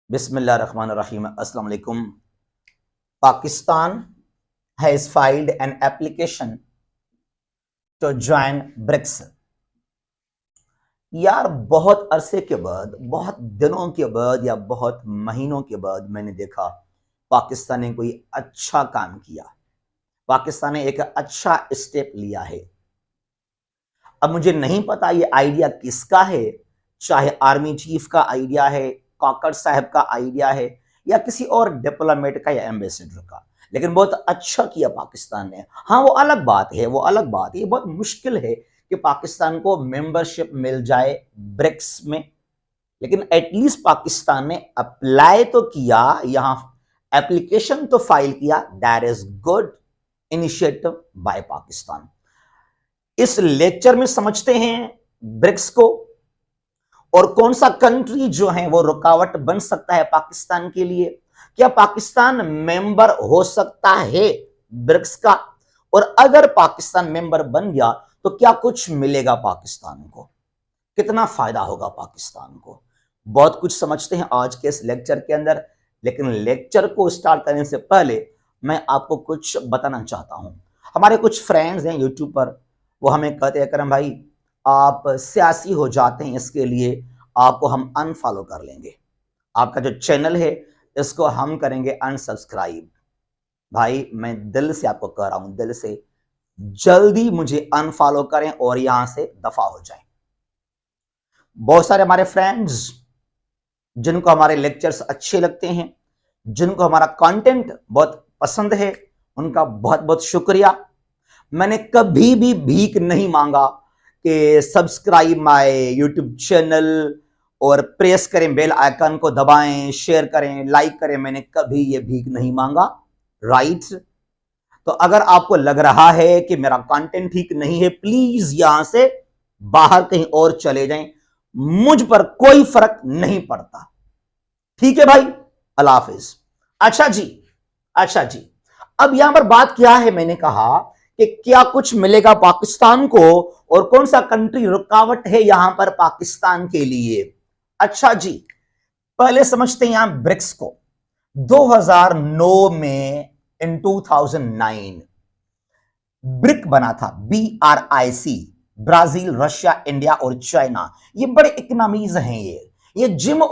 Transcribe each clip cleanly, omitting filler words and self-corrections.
Bismillahirrahmanirrahim. Assalamu alaikum. Pakistan has filed an application to join BRICS. यार बहुत अरसे के बाद, बहुत दिनों के बाद या बहुत महीनों के बाद मैंने देखा पाकिस्तान ने कोई अच्छा काम किया। पाकिस्तान ने एक अच्छा स्टेप लिया है। अब मुझे नहीं पता ये आइडिया किसका है, चाहे आर्मी चीफ का आइडिया है, काकड़ साहब का आइडिया है या किसी और डिप्लोमेट का या एम्बेसडर का, लेकिन बहुत अच्छा किया पाकिस्तान ने। हाँ, वो अलग बात है, वो अलग बात है। ये बहुत मुश्किल है कि पाकिस्तान को मेंबरशिप मिल जाए ब्रिक्स में, लेकिन एटलीस्ट पाकिस्तान ने अप्लाई तो किया, यहां एप्लीकेशन तो फाइल किया। That is good initiative by Pakistan. इस लेक्चर में समझते हैं ब्रिक्स को और कौन सा कंट्री जो है वो रुकावट बन सकता है पाकिस्तान के लिए। क्या पाकिस्तान मेंबर हो सकता है ब्रिक्स का, और अगर पाकिस्तान मेंबर बन गया तो क्या कुछ मिलेगा पाकिस्तान को, कितना फायदा होगा पाकिस्तान को। बहुत कुछ समझते हैं आज के इस लेक्चर के अंदर, लेकिन लेक्चर को स्टार्ट करने से पहले मैं आपको कुछ बताना चाहता हूं। हमारे कुछ फ्रेंड्स हैं यूट्यूब पर, वो हमें कहते हैं करम भाई आप सियासी हो जाते हैं, इसके लिए आपको हम अनफॉलो कर लेंगे, आपका जो चैनल है इसको हम करेंगे अनसब्सक्राइब। भाई मैं दिल से आपको कह रहा हूं, दिल से, जल्दी मुझे अनफॉलो करें और यहां से दफा हो जाएं। बहुत सारे हमारे फ्रेंड्स जिनको हमारे लेक्चर्स अच्छे लगते हैं, जिनको हमारा कंटेंट बहुत पसंद है, उनका बहुत बहुत शुक्रिया। मैंने कभी भी भीख नहीं मांगा कि सब्सक्राइब माय यूट्यूब चैनल और प्रेस करें, बेल आइकन को दबाएं, शेयर करें, लाइक करें। मैंने कभी ये भीख नहीं मांगा, राइट। तो अगर आपको लग रहा है कि मेरा कंटेंट ठीक नहीं है, प्लीज यहां से बाहर कहीं और चले जाएं, मुझ पर कोई फर्क नहीं पड़ता, ठीक है भाई। अल्लाह हाफिज। अच्छा जी, अच्छा जी, अब यहां पर बात क्या है, मैंने कहा कि क्या कुछ मिलेगा पाकिस्तान को और कौन सा कंट्री रुकावट है यहां पर पाकिस्तान के लिए। अच्छा जी, पहले समझते हैं यहां ब्रिक्स को। 2009 में, इन 2009 ब्रिक बना था, BRIC, ब्राजील, रशिया, इंडिया और चाइना। ये बड़े इकोनॉमीज हैं। ये जिम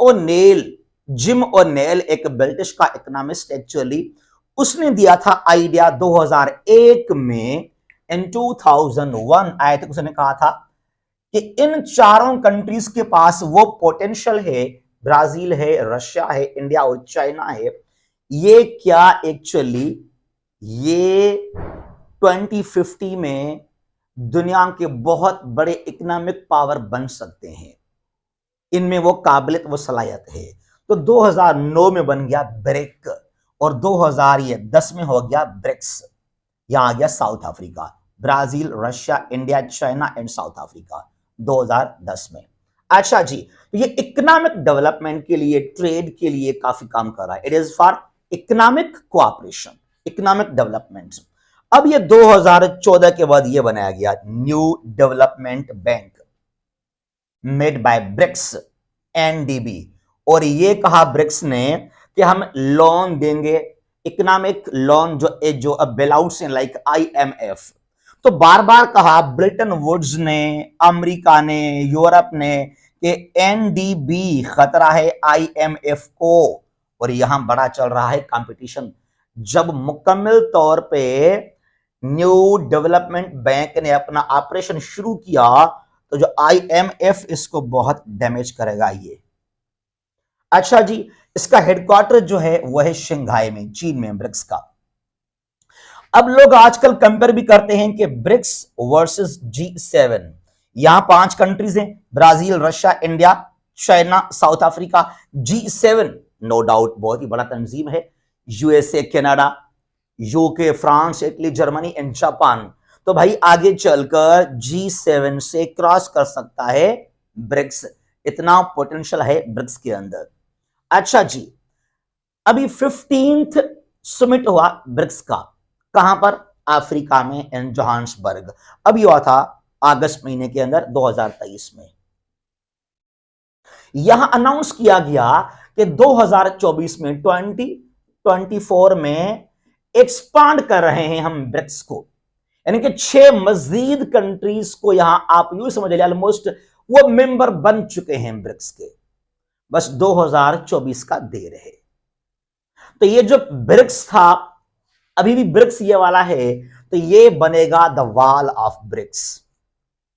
ओनेल एक ब्रिटिश का इकोनॉमिस्ट एक्चुअली, उसने दिया था आइडिया 2001 में। इन 2001 आए थे, उसने कहा था कि इन चारों कंट्रीज के पास वो पोटेंशियल है, ब्राजील है, रशिया है, इंडिया और चाइना है। ये क्या एक्चुअली ये 2050 में दुनिया के बहुत बड़े इकोनॉमिक पावर बन सकते हैं, इनमें वो काबिलियत, वो सलाहियत है। तो 2009 में बन गया ब्रिक और 2010 में हो गया ब्रिक्स। यहां आ गया south Africa, Brazil, Russia, India, China and south Africa 2010 में। अच्छा जी, तो ये इकोनॉमिक डेवलपमेंट के लिए, ट्रेड के लिए काफी काम कर रहा है। It is for economic cooperation, economic development. अब ये 2014 के बाद ये बनाया गया new development bank made by BRICS, NDB। और ये कहा ब्रिक्स ने कि हम लोन देंगे, इकोनॉमिक लोन जो बेलआउट्स हैं लाइक IMF। तो बार बार कहा ब्रिटेन वुड्स ने, अमेरिका ने, यूरोप ने कि NDB खतरा है IMF को, और यहां बड़ा चल रहा है कंपटीशन। जब मुकम्मल तौर पे न्यू डेवलपमेंट बैंक ने अपना ऑपरेशन शुरू किया तो जो IMF इसको बहुत डैमेज करेगा ये। अच्छा जी, इसका हेडक्वार्टर जो है वह है शंघाई में, चीन में, ब्रिक्स का। अब लोग आजकल कंपेयर भी करते हैं कि ब्रिक्स वर्सेस G7। यहां 5 कंट्रीज हैं, Brazil, Russia, India, China, South Africa. G7 no doubt बहुत ही बड़ा तंजीम है, USA, Canada, UK, France, Italy, Germany and Japan. तो भाई आगे चलकर G7 से क्रॉस कर सकता है ब्रिक्स, इतना पोटेंशियल है ब्रिक्स के अंदर। अच्छा जी, अभी 15th समिट हुआ ब्रिक्स का, कहां पर, अफ्रीका में, इन जोहान्सबर्ग। अभी हुआ था अगस्त महीने के अंदर 2023 में। यहां अनाउंस किया गया कि 2024 में 2024 में एक्सपांड कर रहे हैं हम ब्रिक्स को, यानी कि 6 मजीद कंट्रीज को यहां आप यूं समझ लीजिए ऑलमोस्ट वो मेंबर बन चुके हैं ब्रिक्स के, बस 2024 का देर है। तो ये जो ब्रिक्स था, अभी भी ब्रिक्स ये वाला है, तो ये बनेगा the wall of BRICS,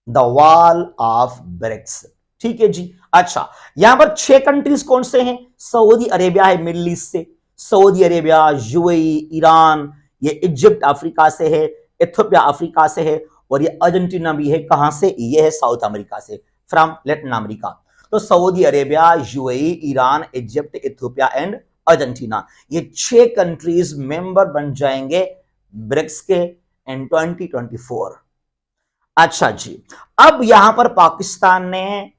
the wall of BRICS. ठीक है जी। अच्छा, यहां पर 6 कंट्रीज कौन से हैं? सऊदी अरेबिया है मिडिल ईस्ट से, सऊदी अरेबिया, यूएई, ईरान, ये इजिप्ट अफ्रीका से है, इथियोपिया अफ्रीका से है, और ये अर्जेंटीना भी है। कहां से? ये है साउथ अमेरिका से, फ्रॉम लैटिन अमेरिका। तो Saudi Arabia, UAE, Iran, Egypt, Ethiopia and Argentina, ये 6 कंट्रीज मेंबर बन जाएंगे ब्रिक्स के इन 2024। अच्छा जी, अब यहां पर पाकिस्तान ने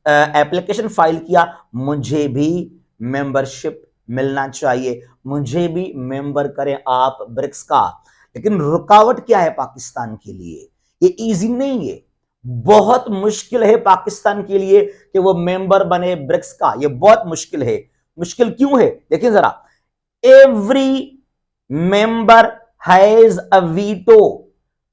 एप्लीकेशन फाइल किया, मुझे भी मेंबरशिप मिलना चाहिए, मुझे भी मेंबर करें आप ब्रिक्स का। लेकिन रुकावट क्या है पाकिस्तान के लिए? ये इजी नहीं है, बहुत मुश्किल है पाकिस्तान के लिए कि वो मेंबर बने ब्रिक्स का, ये बहुत मुश्किल है। मुश्किल क्यों है? देखिए जरा, every member has a veto.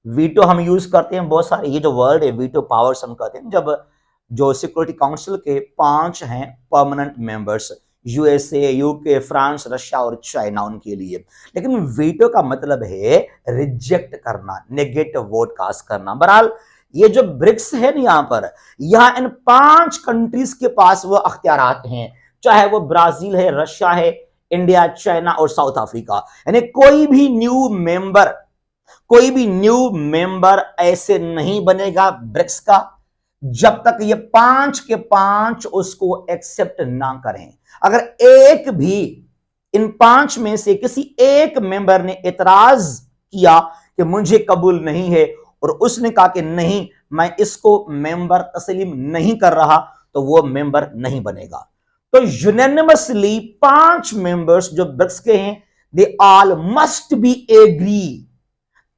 Veto हम यूज करते हैं बहुत सारे, ये जो वर्ड है वीटो पावर्स हम कहते हैं, जब जो सिक्योरिटी काउंसिल के 5 हैं permanent members, USA, UK, France, Russia और चाइना, उनके लिए। लेकिन वीटो का मतलब है रिजेक्ट करना, नेगेटिव वोट कास्ट करना। बहरहाल ये जो ब्रिक्स है ना, यहां इन 5 कंट्रीज के पास वो अख्तियारात हैं, चाहे वो ब्राजील है, रशिया है, इंडिया, चाइना और साउथ अफ्रीका। यानी कोई भी न्यू मेंबर ऐसे नहीं बनेगा ब्रिक्स का जब तक ये 5 के 5 उसको एक्सेप्ट ना करें। अगर एक भी इन 5 में से किसी एक मेंबर ने एतराज किया कि मुझे कबूल नहीं है, और उसने कहा कि नहीं मैं इसको मेंबर तस्लीम नहीं कर रहा, तो वो मेंबर नहीं बनेगा। तो यूनानिमसली 5 मेंबर्स जो ब्रिक्स के हैं, they all must be agree,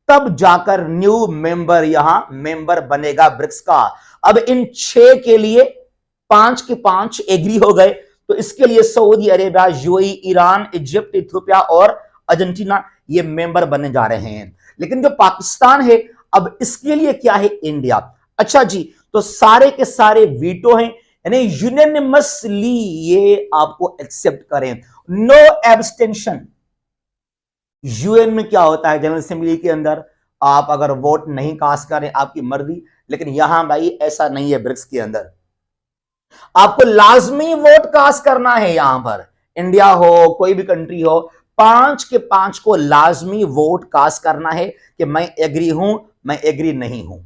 तब जाकर न्यू मेंबर यहां मेंबर बनेगा ब्रिक्स का। अब इन 6 के लिए 5 के 5 एग्री हो गए, तो इसके लिए Saudi Arabia, UAE, Iran, Egypt, Ethiopia और अर्जेंटीना ये मेंबर बनने जा रहे हैं। लेकिन जो पाकिस्तान है, अब इसके लिए क्या है? इंडिया। अच्छा जी, तो सारे के सारे वीटो हैं, यानी यूनानिमसली ये आपको एक्सेप्ट करें, नो एब्सटेंशन। यूएन में क्या होता है, जनरल असेंबली के अंदर आप अगर वोट नहीं कास्ट करें आपकी मर्जी, लेकिन यहां भाई ऐसा नहीं है। ब्रिक्स के अंदर आपको लाजमी वोट कास्ट करना है। यहां पर इंडिया हो, कोई भी कंट्री हो, 5 के 5 को लाजमी वोट कास्ट करना है कि मैं एग्री हूं, मैं एग्री नहीं हूं।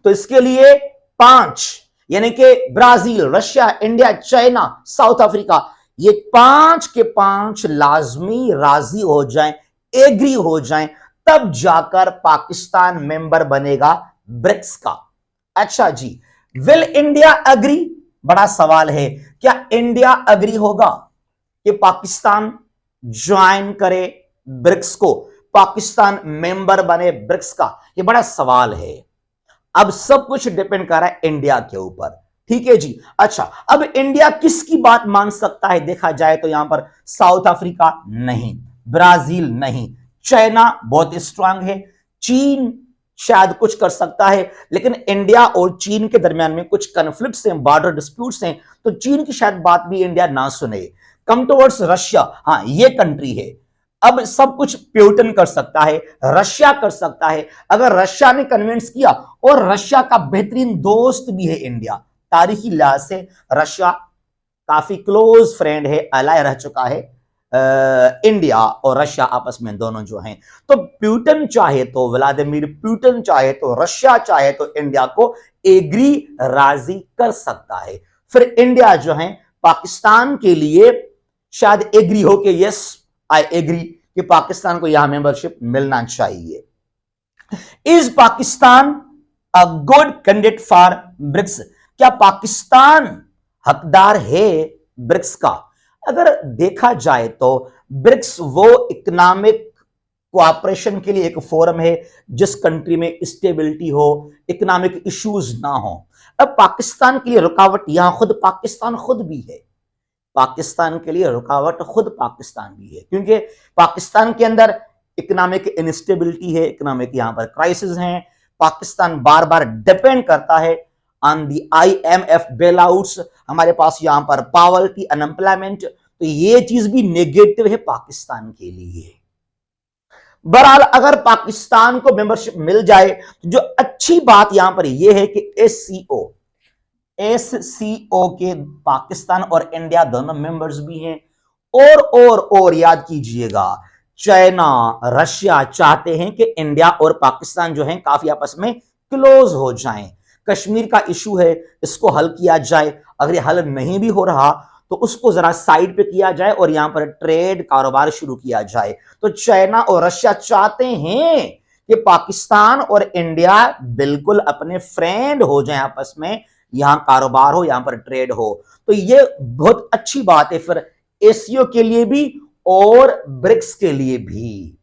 तो इसके लिए 5 यानी कि Brazil, Russia, India, China, South Africa, ये 5 के 5 लाजमी राजी हो जाएं, एग्री हो जाएं, तब जाकर पाकिस्तान मेंबर बनेगा ब्रिक्स का। अच्छा जी, विल इंडिया अग्री? बड़ा सवाल है, क्या इंडिया अग्री होगा कि पाकिस्तान ज्वाइन करे ब्रिक्स को, पाकिस्तान मेंबर बने ब्रिक्स का? यह बड़ा सवाल है। अब सब कुछ डिपेंड कर रहा है इंडिया के ऊपर। ठीक है जी। अच्छा, अब इंडिया किसकी बात मान सकता है? देखा जाए तो यहां पर साउथ अफ्रीका नहीं, ब्राजील नहीं, चाइना बहुत स्ट्रांग है, चीन शायद कुछ कर सकता है, लेकिन इंडिया और चीन के दरमियान में कुछ कन्फ्लिक्ट्स हैं, बॉर्डर डिस्प्यूट्स हैं, तो चीन की शायद बात भी इंडिया ना सुने। कम टुवर्ड्स रशिया, हां ये कंट्री है। अब सब कुछ प्यूटन कर सकता है, रशिया कर सकता है। अगर रशिया ने कन्विंस किया, और रशिया का बेहतरीन दोस्त भी है इंडिया, तारीखी लिहाज से रशिया काफी क्लोज फ्रेंड है, अलाय रह चुका है इंडिया और रशिया आपस में दोनों जो हैं। तो प्यूटन चाहे तो, व्लादिमीर प्यूटन चाहे तो, रशिया चाहे तो इंडिया को एग्री राजी कर सकता है। फिर इंडिया जो है पाकिस्तान के लिए शायद एग्री हो कि यस आई एग्री कि पाकिस्तान को यहां मेंबरशिप मिलना चाहिए। Is Pakistan a good candidate for BRICS? क्या पाकिस्तान हकदार है ब्रिक्स का? अगर देखा जाए तो ब्रिक्स वो इकोनॉमिक कोऑपरेशन के लिए एक फोरम है जिस कंट्री में स्टेबिलिटी हो, इकोनॉमिक इश्यूज ना हो। अब पाकिस्तान के लिए रुकावट यहां खुद पाकिस्तान खुद भी है। पाकिस्तान के लिए रुकावट खुद पाकिस्तान भी है, क्योंकि पाकिस्तान के अंदर इकोनॉमिक इंस्टेबिलिटी है, इकोनॉमिक यहां पर क्राइसिस है। पाकिस्तान बार बार डिपेंड करता है ऑन दी IMF बेलआउट्स, हमारे पास यहां पर पॉवर्टी, अनएम्प्लॉयमेंट, तो ये चीज भी नेगेटिव है पाकिस्तान के लिए। बहरहाल अगर पाकिस्तान को मेंबरशिप मिल जाए तो जो अच्छी बात यहां पर यह है कि एससीओ के पाकिस्तान और इंडिया दोनों मेंबर्स भी हैं। और याद कीजिएगा, चाइना, रशिया चाहते हैं कि इंडिया और पाकिस्तान जो हैं काफी आपस में क्लोज हो जाएं। कश्मीर का इशू है, इसको हल किया जाए। अगर ये हल नहीं भी हो रहा तो उसको जरा साइड पे किया जाए और यहां पर ट्रेड कारोबार शुरू किया जाए। तो चाइना और रशिया चाहते हैं कि पाकिस्तान और इंडिया बिल्कुल अपने फ्रेंड हो जाएं आपस में, यहां कारोबार हो, यहां पर ट्रेड हो। तो ये बहुत अच्छी बात है फिर एसीओ के लिए भी और ब्रिक्स के लिए भी।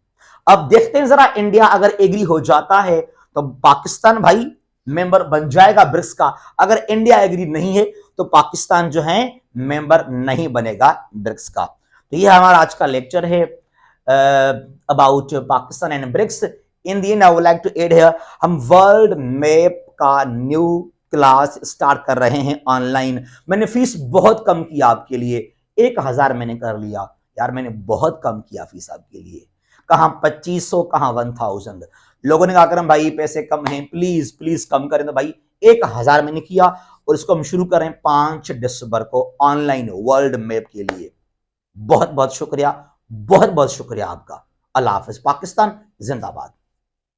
अब देखते हैं जरा, इंडिया अगर एग्री हो जाता है तो पाकिस्तान भाई मेंबर बन जाएगा ब्रिक्स का। अगर इंडिया एग्री नहीं है तो पाकिस्तान जो है मेंबर नहीं बनेगा ब्रिक्स का। तो ये हमारा आज का लेक्चर है about Pakistan and BRICS. In the end I would like to add here, हम वर्ल्ड मैप का न्यू क्लास स्टार्ट कर रहे हैं ऑनलाइन। मैंने फीस बहुत कम किया आपके लिए, 1000 मैंने कर लिया यार, मैंने बहुत कम किया फीस आपके लिए। कहां 2500, कहां 1000। लोगों ने कहा करम भाई पैसे कम हैं, प्लीज प्लीज कम करें। तो भाई 1000 मैंने किया और इसको हम शुरू करें 5 दिसंबर को ऑनलाइन वर्ल्ड मैप के लिए। बहुत बहुत शुक्रिया, बहुत बहुत शुक्रिया आपका। अल्लाह हाफिज। पाकिस्तान जिंदाबाद।